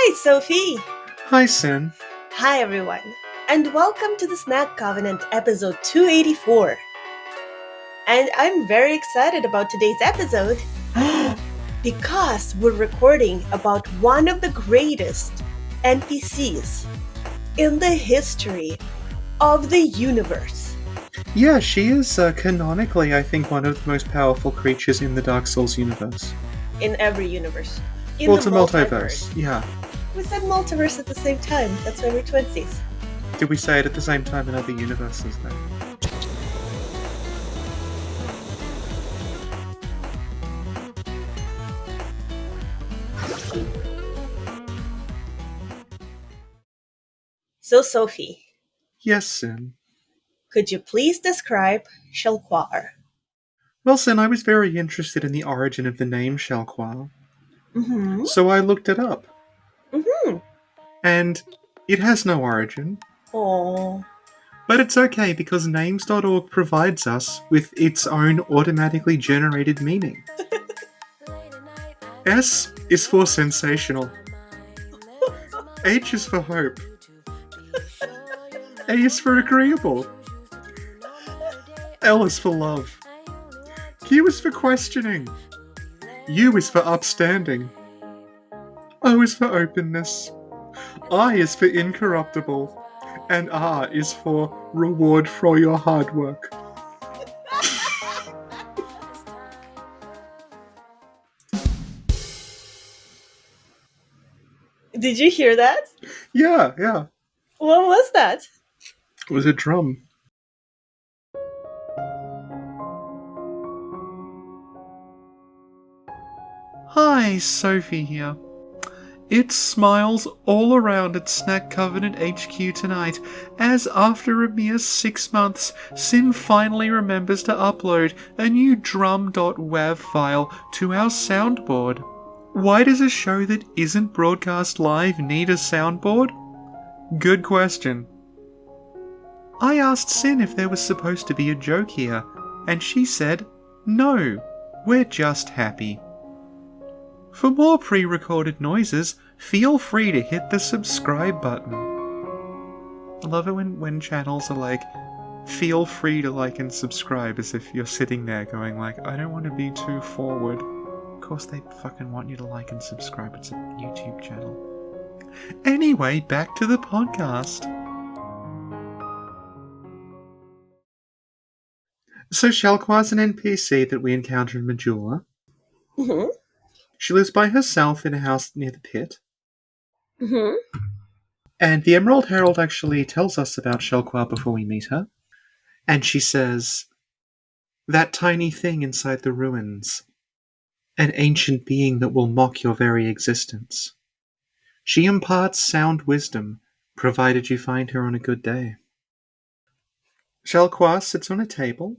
Hi, Sophie! Hi, Sin. Hi, everyone, and welcome to the Snack Covenant episode 284. And I'm very excited about today's episode because we're recording about one of the greatest NPCs in the history of the universe. Yeah, she is canonically, I think, one of the most powerful creatures in the Dark Souls universe. In every universe. It's a multiverse. Yeah. We said multiverse at the same time. That's why we're twinsies. Did we say it at the same time in other universes, though? So, Sophie, Yes, Sin. could you please describe Shalquoir? Well, Sin, I was very interested in the origin of the name Shalquoir, Mm-hmm. so I looked it up. Mm-hmm. And it has no origin. Oh. But it's okay because names.org provides us with its own automatically generated meaning. S is for sensational. H is for hope. A is for agreeable. L is for love. Q is for questioning. U is for upstanding. O is for openness. I is for incorruptible. And R is for reward for your hard work. Did you hear that? Yeah. What was that? It was a drum. Hi, Sophie here. It's smiles all around at Snack Covenant HQ tonight, as after a mere 6 months, Sin finally remembers to upload a new drum.wav file to our soundboard. Why does a show that isn't broadcast live need a soundboard? Good question. I asked Sin if there was supposed to be a joke here, and she said, no, we're just happy. For more pre-recorded noises, feel free to hit the subscribe button. I love it when channels are like, feel free to like and subscribe, as if you're sitting there going like, I don't want to be too forward. Of course they fucking want you to like and subscribe, it's a YouTube channel. Anyway, back to the podcast. So Shalquoir's an NPC that we encounter in Majula. Mm-hmm. She lives by herself in a house near the pit. Mm-hmm. And the Emerald Herald actually tells us about Shalquoir before we meet her. And she says, that tiny thing inside the ruins, an ancient being that will mock your very existence. She imparts sound wisdom, provided you find her on a good day. Shalquoir sits on a table.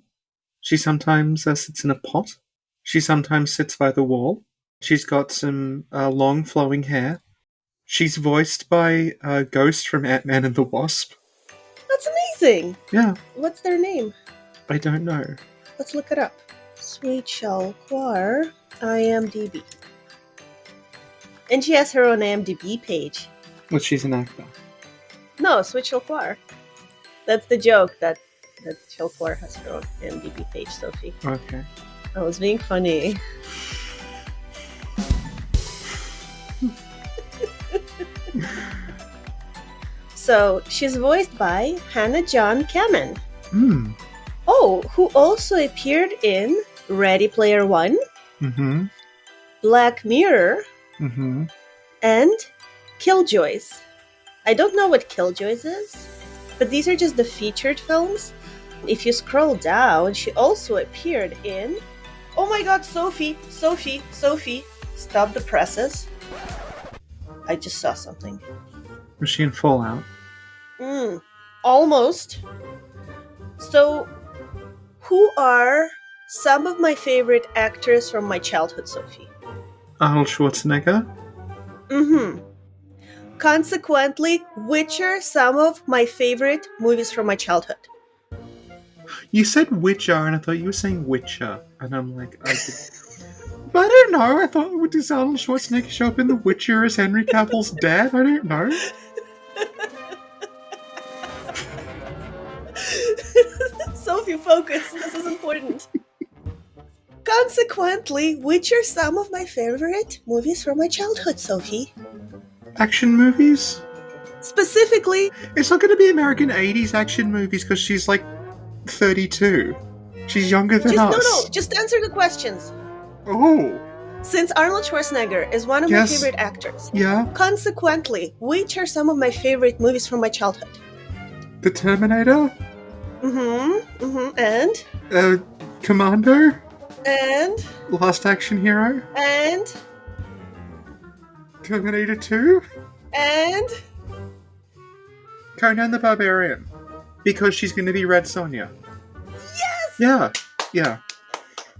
She sometimes sits in a pot. She sometimes sits by the wall. She's got some long flowing hair. She's voiced by Ghost from Ant-Man and the Wasp. That's amazing! Yeah. What's their name? I don't know. Let's look it up. Sweet Shalquoir, IMDb. And she has her own IMDb page. Well, she's an actor. No, Sweet Shalquoir. That's the joke, that Shalquoir has her own IMDb page, Sophie. Okay. I was being funny. So, she's voiced by Hannah John Kamen. Oh, who also appeared in Ready Player One, Mm-hmm. Black Mirror, Mm-hmm. and Killjoys. I don't know what Killjoys is, but these are just the featured films. If you scroll down, she also appeared in... Oh my god, Sophie! Stop the presses. I just saw something. Was she in Fallout? Almost. So, who are some of my favorite actors from my childhood, Sophie? Arnold Schwarzenegger? Consequently, which are some of my favorite movies from my childhood? You said Witcher, and I thought you were saying Witcher. And I'm like, I don't know. I thought, does Arnold Schwarzenegger show up in The Witcher as Henry Cavill's dad? I don't know. Sophie, focus. This is important. Consequently, which are some of my favorite movies from my childhood, Sophie? Action movies? Specifically, It's not going to be American 80s action movies because she's like 32. She's younger than us. just answer the questions. Oh. Since Arnold Schwarzenegger is one of my favorite actors, Yeah. consequently, which are some of my favorite movies from my childhood? The Terminator? And? Commando? And? Last Action Hero? And? Terminator 2? And? Conan the Barbarian. Because she's going to be Red Sonja. Yes! Yeah.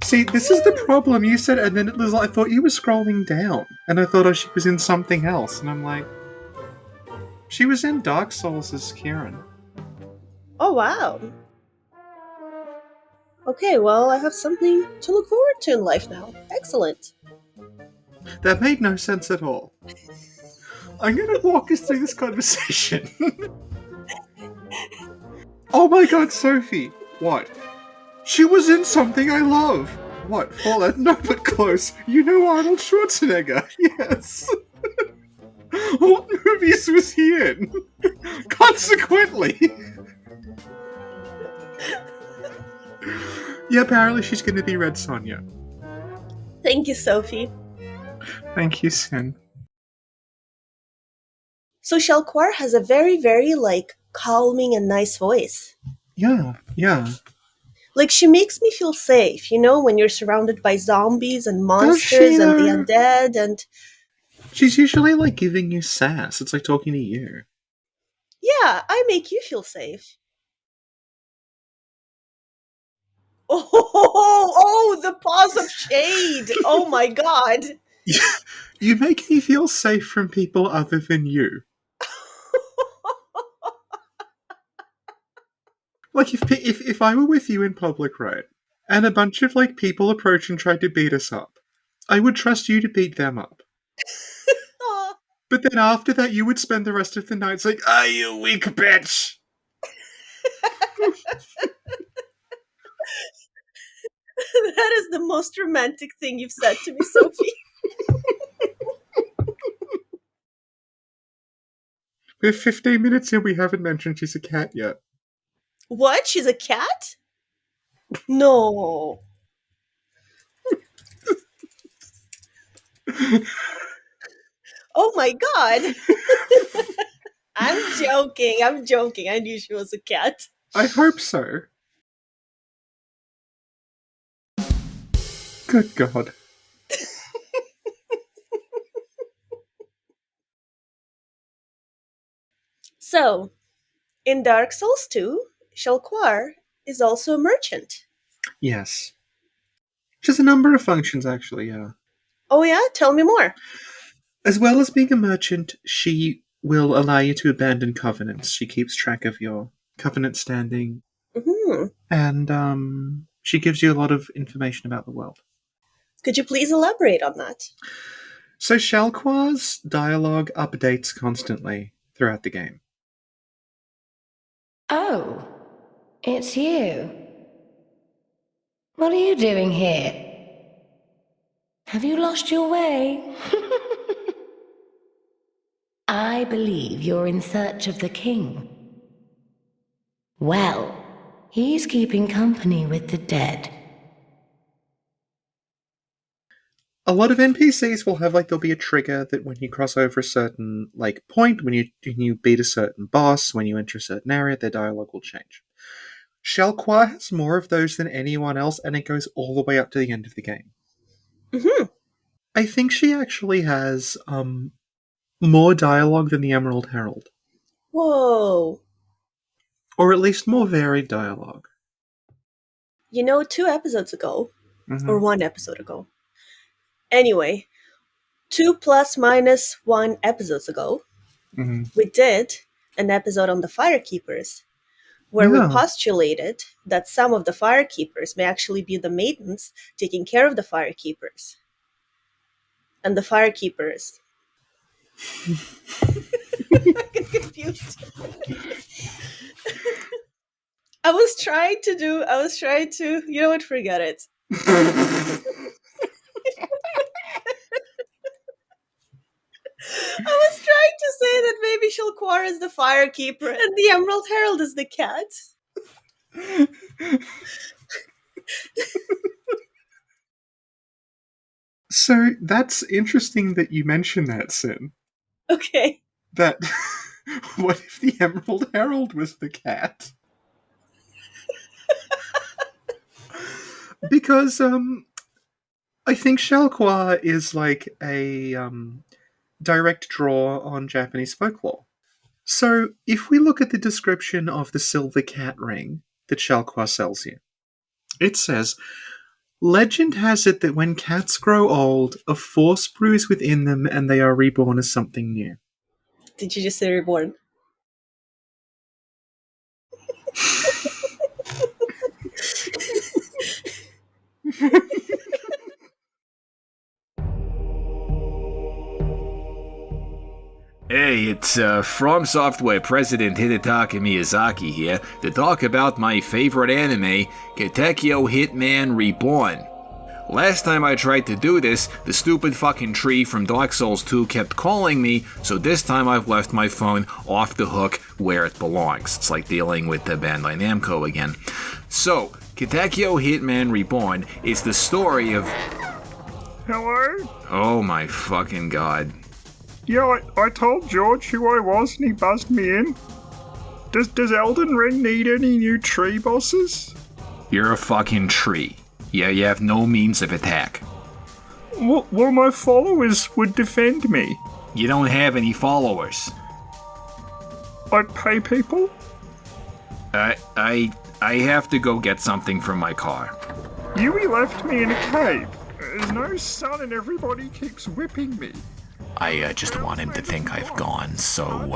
See, this is the problem. You said, and then it was like, I thought you were scrolling down. And I thought she was in something else. And I'm like, she was in Dark Souls as Kieran. Oh, wow. Okay, well, I have something to look forward to in life now. Excellent. That made no sense at all. I'm going to walk us through this conversation. Oh my god, Sophie. What? She was in something I love. What? Fallout? No, but close. You know Arnold Schwarzenegger. Yes. What movies was he in? Consequently. Yeah, apparently she's going to be Red Sonja. Thank you, Sophie. Thank you, Sin. So Shalquoir has a very, very, calming and nice voice. Yeah. She makes me feel safe, when you're surrounded by zombies and monsters and the undead and... She's usually, giving you sass. It's like talking to you. Yeah, I make you feel safe. Oh, the pause of shade! Oh my god! You make me feel safe from people other than you. If I were with you in public, right, and a bunch of people approach and try to beat us up, I would trust you to beat them up. But then after that, you would spend the rest of the night saying, "Ah, you weak bitch." That is the most romantic thing you've said to me, Sophie. We're 15 minutes in, we haven't mentioned she's a cat yet. What? She's a cat? No. Oh my god. I'm joking. I knew she was a cat. I hope so. Good god. So, in Dark Souls 2, Shalquoir is also a merchant. Yes. Which has a number of functions, actually, yeah. Oh yeah? Tell me more. As well as being a merchant, she will allow you to abandon covenants. She keeps track of your covenant standing. Mm-hmm. And she gives you a lot of information about the world. Could you please elaborate on that? So Shalquoir's dialogue updates constantly throughout the game. Oh, it's you. What are you doing here? Have you lost your way? I believe you're in search of the king. Well, he's keeping company with the dead. A lot of NPCs will have there'll be a trigger that when you cross over a certain point, when you beat a certain boss, when you enter a certain area, their dialogue will change. Shalquoir has more of those than anyone else, and it goes all the way up to the end of the game. Mm-hmm. I think she actually has more dialogue than the Emerald Herald. Whoa. Or at least more varied dialogue. 2 episodes ago, or 1 episode ago. Anyway, 2 plus minus 1 episodes ago, we did an episode on the firekeepers, where we postulated that some of the firekeepers may actually be the maidens taking care of the firekeepers. And the firekeepers. I get confused. I was trying to, you know what, forget it. I was trying to say that maybe Shalquoir is the firekeeper and the Emerald Herald is the cat. So that's interesting that you mention that, Sin. Okay. That what if the Emerald Herald was the cat? Because I think Shalquoir is like a direct draw on Japanese folklore. So if we look at the description of the silver cat ring that Shalquoir sells you, it says, legend has it that when cats grow old, a force brews within them and they are reborn as something new. Did you just say reborn? Hey, it's From Software President Hidetaka Miyazaki here to talk about my favorite anime, Katekyo Hitman Reborn. Last time I tried to do this, the stupid fucking tree from Dark Souls 2 kept calling me, so this time I've left my phone off the hook where it belongs. It's like dealing with the Bandai Namco again. So, Katekyo Hitman Reborn is the story of... Hello? Oh my fucking god. Yeah, I told George who I was and he buzzed me in. Does Elden Ring need any new tree bosses? You're a fucking tree. Yeah, you have no means of attack. Well, my followers would defend me. You don't have any followers. I pay people? I have to go get something from my car. Yui left me in a cave. There's no sun and everybody keeps whipping me. I just want him to think I've gone, so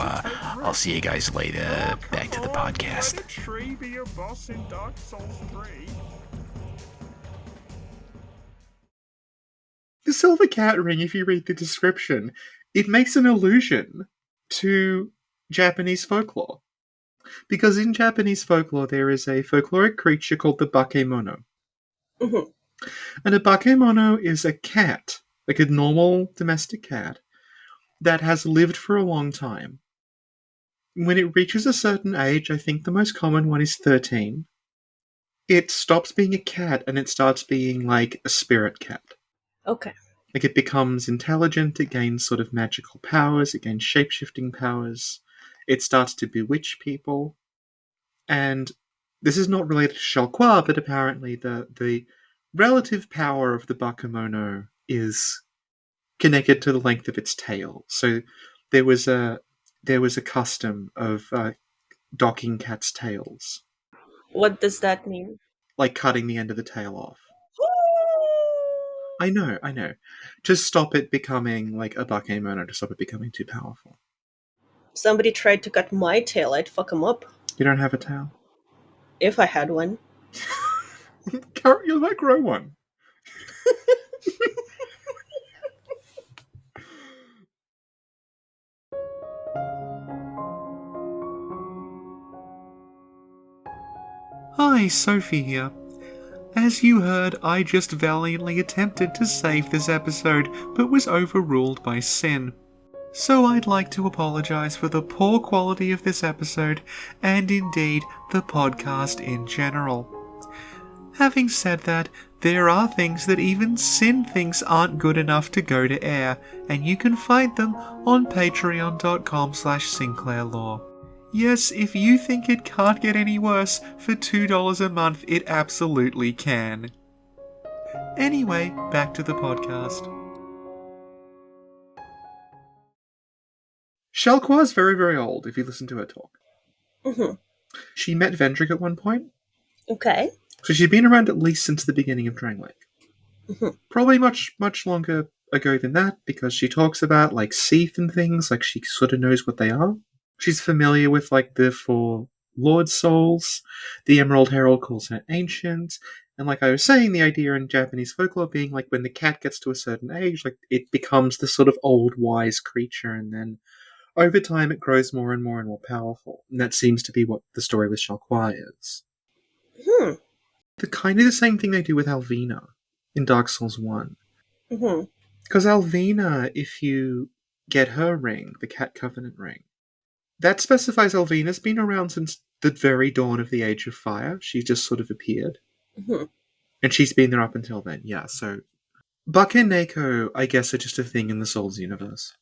I'll see you guys later. Back to the podcast. Why did tree be a boss in Dark Souls 3? The silver cat ring, if you read the description, it makes an allusion to Japanese folklore. Because in Japanese folklore, there is a folkloric creature called the bakemono. Mm-hmm. And a bakemono is a cat, like a normal domestic cat, that has lived for a long time. When it reaches a certain age, I think the most common one is 13, it stops being a cat and it starts being like a spirit cat. Okay. Like it becomes intelligent, it gains sort of magical powers, it gains shape-shifting powers, it starts to bewitch people. And this is not related to Shalquoir, but apparently the relative power of the bakemono is connected to the length of its tail. So there was a custom of docking cats' tails, What does that mean? like cutting the end of the tail off. I know. To stop it becoming like a bakemono, to stop it becoming too powerful. Somebody tried to cut my tail, I'd fuck him up. You don't have a tail? If I had one. You might grow one. Hi, Sophie here. As you heard, I just valiantly attempted to save this episode, but was overruled by Sin. So I'd like to apologise for the poor quality of this episode, and indeed the podcast in general. Having said that, there are things that even Sin thinks aren't good enough to go to air, and you can find them on patreon.com/SinclairLaw. Yes, if you think it can't get any worse, for $2 a month it absolutely can. Anyway, back to the podcast. Shalquoir's very, very old, if you listen to her talk. Mm-hmm. She met Vendryk at one point, Okay. so she's been around at least since the beginning of Drang Lake. Mm-hmm. Probably much, much longer ago than that, because she talks about, like, Seath and things, like she sort of knows what they are. She's familiar with, like, the four Lord Souls. The Emerald Herald calls her ancient. And like I was saying, the idea in Japanese folklore being like when the cat gets to a certain age, like it becomes this sort of old wise creature, and then over time it grows more and more and more powerful. And that seems to be what the story with Shalquoir is. Hmm. The kind of the same thing they do with Alvina in Dark Souls 1. Mm-hmm. Because Alvina, if you get her ring, the Cat Covenant ring, that specifies Alvina's been around since the very dawn of the Age of Fire. She just sort of appeared. Mm-hmm. And she's been there up until then, yeah. So Buck and Neko, I guess, are just a thing in the Souls universe.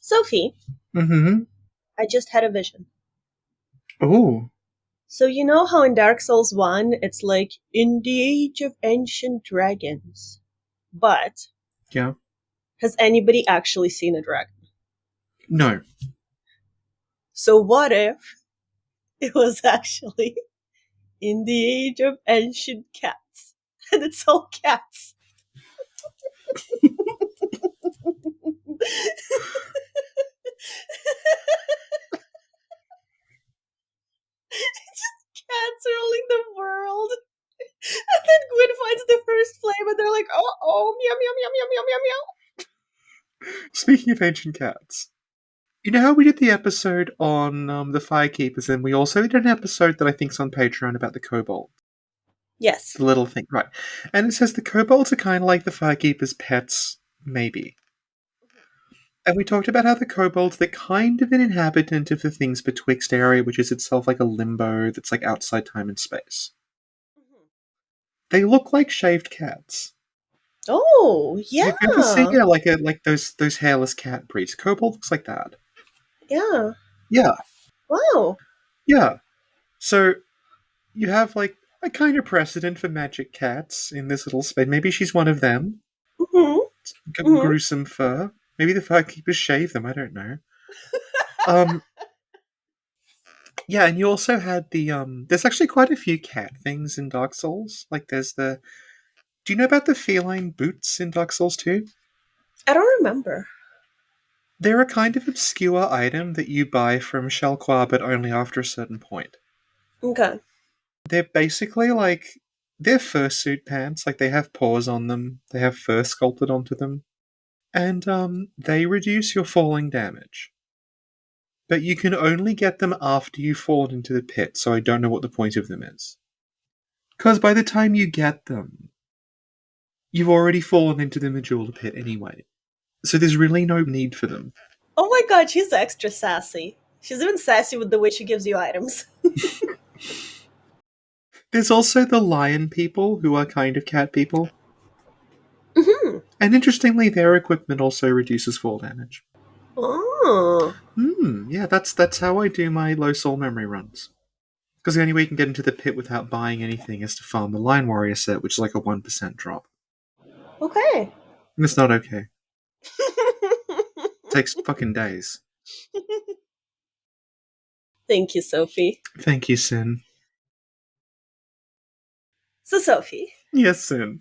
Sophie, Mm-hmm. I just had a vision. Oh. So you know how in Dark Souls 1, it's like, in the age of ancient dragons. But, Yeah. has anybody actually seen a dragon? No. So what if it was actually in the age of ancient cats? And it's all cats. Cats ruling the world. And then Gwyn finds the first flame and they're like, oh, meow, meow, meow, meow, meow, meow, meow. Speaking of ancient cats, you know how we did the episode on the firekeepers, and we also did an episode that I think's on Patreon about the kobold? Yes. The little thing, right. And it says the kobolds are kind of like the firekeepers' pets, maybe. And we talked about how the kobolds, they're kind of an inhabitant of the things betwixt area, which is itself like a limbo that's like outside time and space. They look like shaved cats. Oh, yeah. Have you ever seen like those hairless cat breeds? Kobold looks like that. Yeah. Yeah, Wow. yeah. So you have like a kind of precedent for magic cats in this little space. Maybe she's one of them. Mm-hmm. Mhm. Gruesome fur. Maybe the firekeepers shave them. I don't know. Yeah, and you also had the There's actually quite a few cat things in Dark Souls. Like there's the. Do you know about the feline boots in Dark Souls 2? I don't remember. They're a kind of obscure item that you buy from Shalquoir, but only after a certain point. Okay. They're basically like they're fursuit pants. Like they have paws on them. They have fur sculpted onto them, and they reduce your falling damage. But you can only get them after you've fallen into the pit, so I don't know what the point of them is. Because by the time you get them, you've already fallen into the Majula pit anyway. So there's really no need for them. Oh my god, she's extra sassy. She's even sassy with the way she gives you items. There's also the lion people, who are kind of cat people. Mm-hmm. And interestingly, their equipment also reduces fall damage. Oh. Yeah, that's how I do my low soul memory runs. Because the only way you can get into the pit without buying anything is to farm the Lion Warrior set, which is like a 1% drop. Okay. And it's not okay. It takes fucking days. Thank you, Sophie. Thank you, Sin. So, Sophie, Yes, Sin.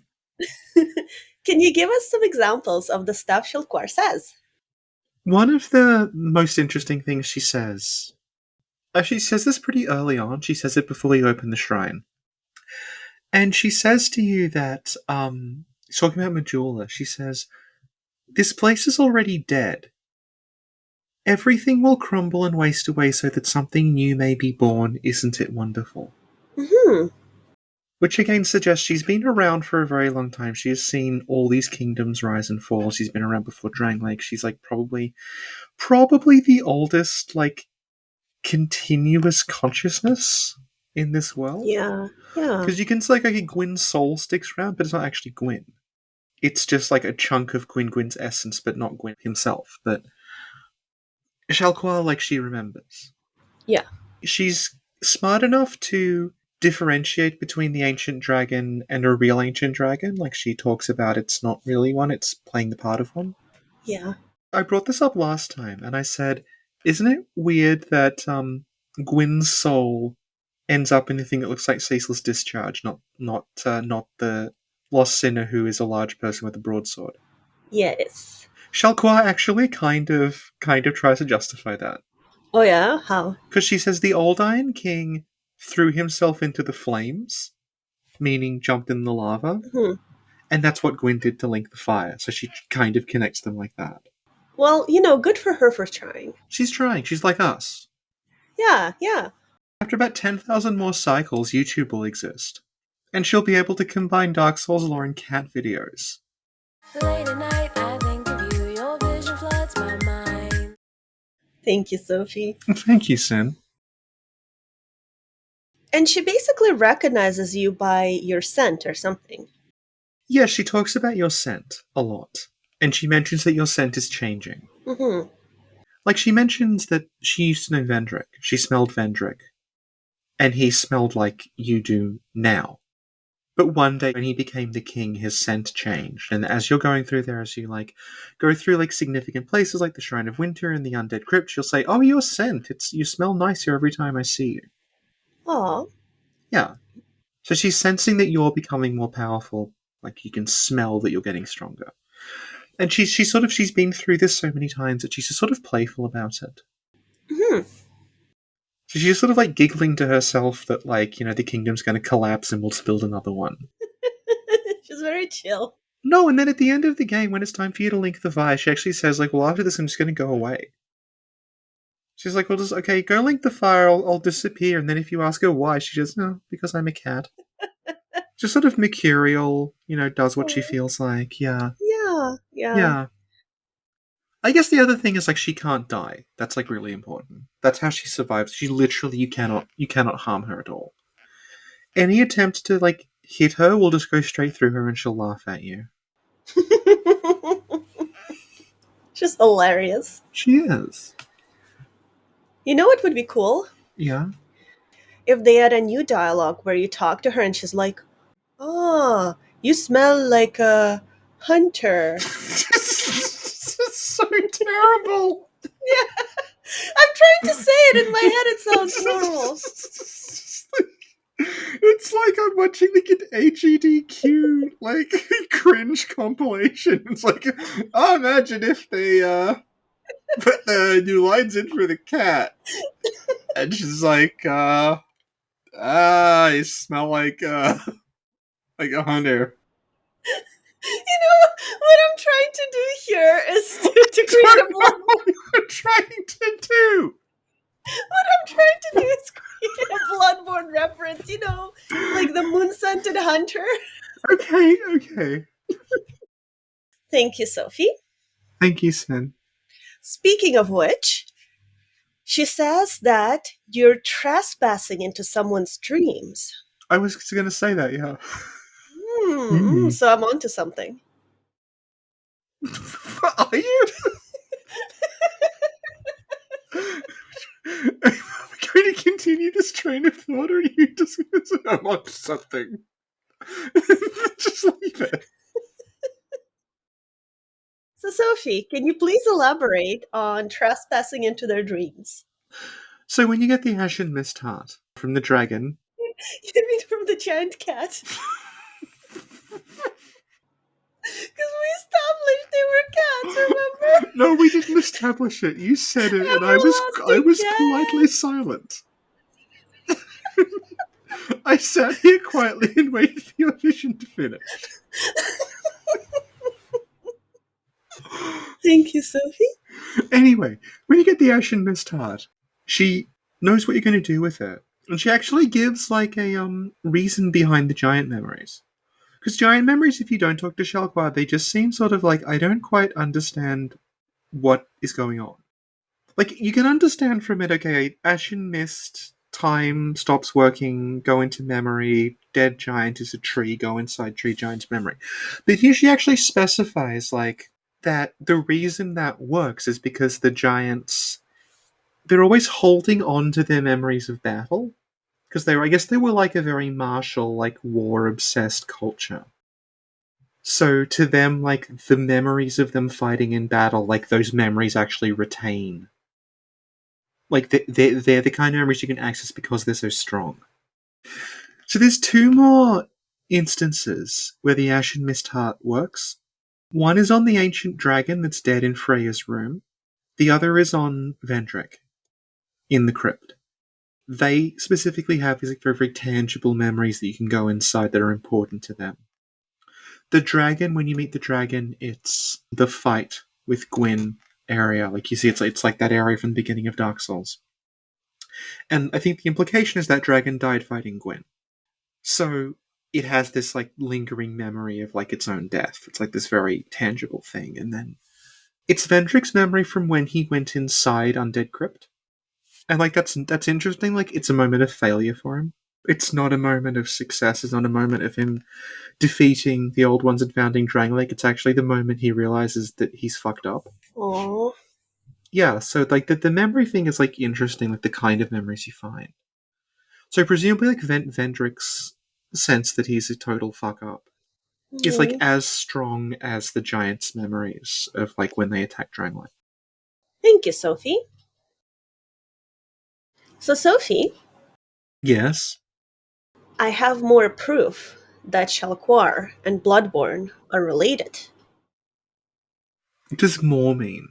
can you give us some examples of the stuff Shalquoir says? One of the most interesting things she says. She says this pretty early on. She says it before you open the shrine. And she says to you that, she's talking about Majula, she says, this place is already dead. Everything will crumble and waste away so that something new may be born, isn't it wonderful? Mm-hmm. Which again suggests she's been around for a very long time. She has seen all these kingdoms rise and fall. She's been around before Drang Lake. She's like probably the oldest, like, continuous consciousness in this world. Yeah. Yeah. Because you can say, like, okay, Gwyn's soul sticks around, but it's not actually Gwyn. It's just like a chunk of Gwyn's essence, but not Gwyn himself. But Shalquoir, like, she remembers. Yeah. She's smart enough to differentiate between the ancient dragon and a real ancient dragon. Like, she talks about it's not really one, it's playing the part of one. Yeah. I brought this up last time, and I said, isn't it weird that Gwyn's soul ends up in the thing that looks like Cecil's discharge, not the lost sinner who is a large person with a broadsword? Yes. Shalquoir actually kind of tries to justify that. Oh yeah? How? Because she says the old Iron King threw himself into the flames, meaning jumped in the lava. Mhm. And that's what Gwyn did to link the fire, so she kind of connects them like that. Well, good for her for trying. She's trying, she's like us. Yeah, yeah. After about 10,000 more cycles, YouTube will exist. And she'll be able to combine Dark Souls lore and cat videos. Late at night, I think of you, your vision floods my mind. Thank you, Sophie. Thank you, Sin. And she basically recognizes you by your scent or something. Yeah, she talks about your scent a lot. And she mentions that your scent is changing. Mm-hmm. Like, she mentions that she used to know Vendryk. She smelled Vendryk. And he smelled like you do now. But one day when he became the king, his scent changed. And as you're going through there, as you go through significant places like the Shrine of Winter and the Undead Crypt, you'll say, "Oh, your scent! You smell nicer every time I see you." Aw. Yeah. So she's sensing that you're becoming more powerful. Like, you can smell that you're getting stronger. And she's been through this so many times that she's just sort of playful about it. Mm-hmm. So she's sort of giggling to herself that the kingdom's going to collapse and we'll just build another one. She's very chill. No, and then at the end of the game, when it's time for you to link the fire, she actually says, well, after this, I'm just going to go away. She's like, well, just, okay, go link the fire, I'll disappear. And then if you ask her why, she says, no, because I'm a cat. Just sort of mercurial, does what she feels like, yeah. Yeah, yeah. Yeah. I guess the other thing is, she can't die. That's, really important. That's how she survives. She literally, you cannot harm her at all. Any attempt to, hit her will just go straight through her and she'll laugh at you. She's hilarious. She is. You know what would be cool? Yeah. If they had a new dialogue where you talk to her and she's like, "Oh, you smell like a hunter." This is so terrible. Yeah. I'm trying to say it in my head. It sounds normal. It's like I'm watching HEDQ cringe compilation. It's imagine if they put the new lines in for the cat. And she's like, I smell like a hunter. You know what I'm trying to do here is to create a blood. What you're trying to do? What I'm trying to do is create a Bloodborne reference. Like the moon-scented hunter. Okay. Thank you, Sophie. Thank you, Sin. Speaking of which, she says that you're trespassing into someone's dreams. I was going to say that, yeah. So I'm onto something. Are you? Are we going to continue this train of thought, or are you just going to say, I'm onto something? Just leave it. So, Sophie, can you please elaborate on trespassing into their dreams? So when you get the Ashen Mist Heart from the dragon... You mean from the giant cat? Because we established they were cats, remember? No, we didn't establish it. You said it, and I was politely silent. I sat here quietly and waited for your vision to finish. Thank you, Sophie. Anyway, when you get the Ashen Mist Heart, she knows what you're going to do with it. And she actually gives, a reason behind the giant memories. Because giant memories, if you don't talk to Shalquoir, they just seem sort of I don't quite understand what is going on. You can understand from it, okay, Ashen Mist, time stops working, go into memory, dead giant is a tree, go inside tree giant's memory. But here she actually specifies, that the reason that works is because the giants, they're always holding on to their memories of battle. Because I guess they were a very martial, war-obsessed culture. So to them, the memories of them fighting in battle, those memories actually retain. They're the kind of memories you can access because they're so strong. So there's two more instances where the Ashen Mist Heart works. One is on the ancient dragon that's dead in Freya's room. The other is on Vendryk, in the crypt. they specifically have these like, very, very tangible memories that you can go inside that are important to them. The dragon, when you meet the dragon, it's the fight with Gwyn area. Like you see, it's like that area from the beginning of Dark Souls. And I think the implication is that dragon died fighting Gwyn. So it has this like lingering memory of like its own death. It's like this very tangible thing. And then it's Vendryk's memory from when he went inside Undead Crypt. And like that's interesting. Like it's a moment of failure for him. It's not a moment of success. It's not a moment of him defeating the old ones and founding Drangleic. It's actually the moment he realizes that he's fucked up. Aww. Yeah, so like the memory thing is like interesting, like the kind of memories you find. So presumably like Vendryk's sense that he's a total fuck up is like as strong as the giant's memories of like when they attack Drangleic. Thank you, Sophie. So, Sophie, Yes. I have more proof that Shalquoir and Bloodborne are related. What does more mean?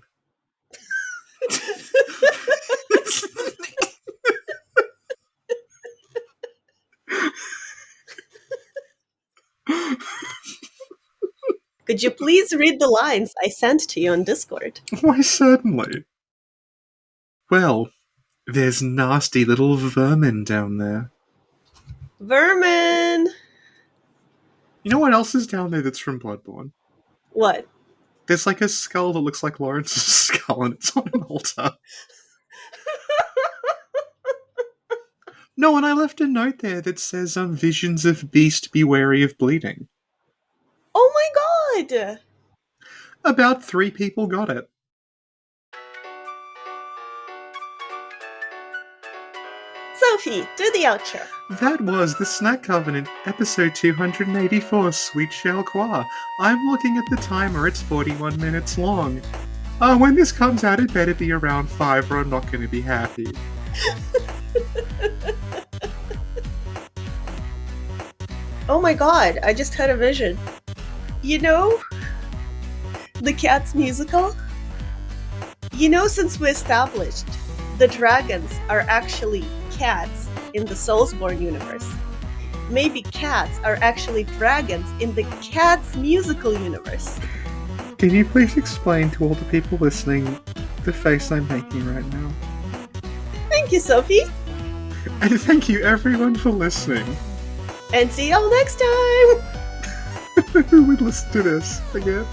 Could you please read the lines I sent to you on Discord? Why, certainly. Well, there's nasty little vermin down there. Vermin! You know what else is down there that's from Bloodborne? What? There's like a skull that looks like Lawrence's skull and it's on an altar. No, and I left a note there that says, visions of beast be wary of bleeding. Oh my god! About 3 people got it. Sophie, do the outro. That was the Snack Covenant, episode 284, Sweet Shalquoir. I'm looking at the timer, it's 41 minutes long. When this comes out, it better be around 5 or I'm not going to be happy. Oh my god, I just had a vision. You know, the Cats musical? You know, since we established the dragons are actually cats in the Soulsborne universe, maybe cats are actually dragons in the Cats musical universe. Can you please explain to all the people listening the face I'm making right now? Thank you, Sophie. And thank you everyone for listening. And see y'all next time! Who would listen to this again?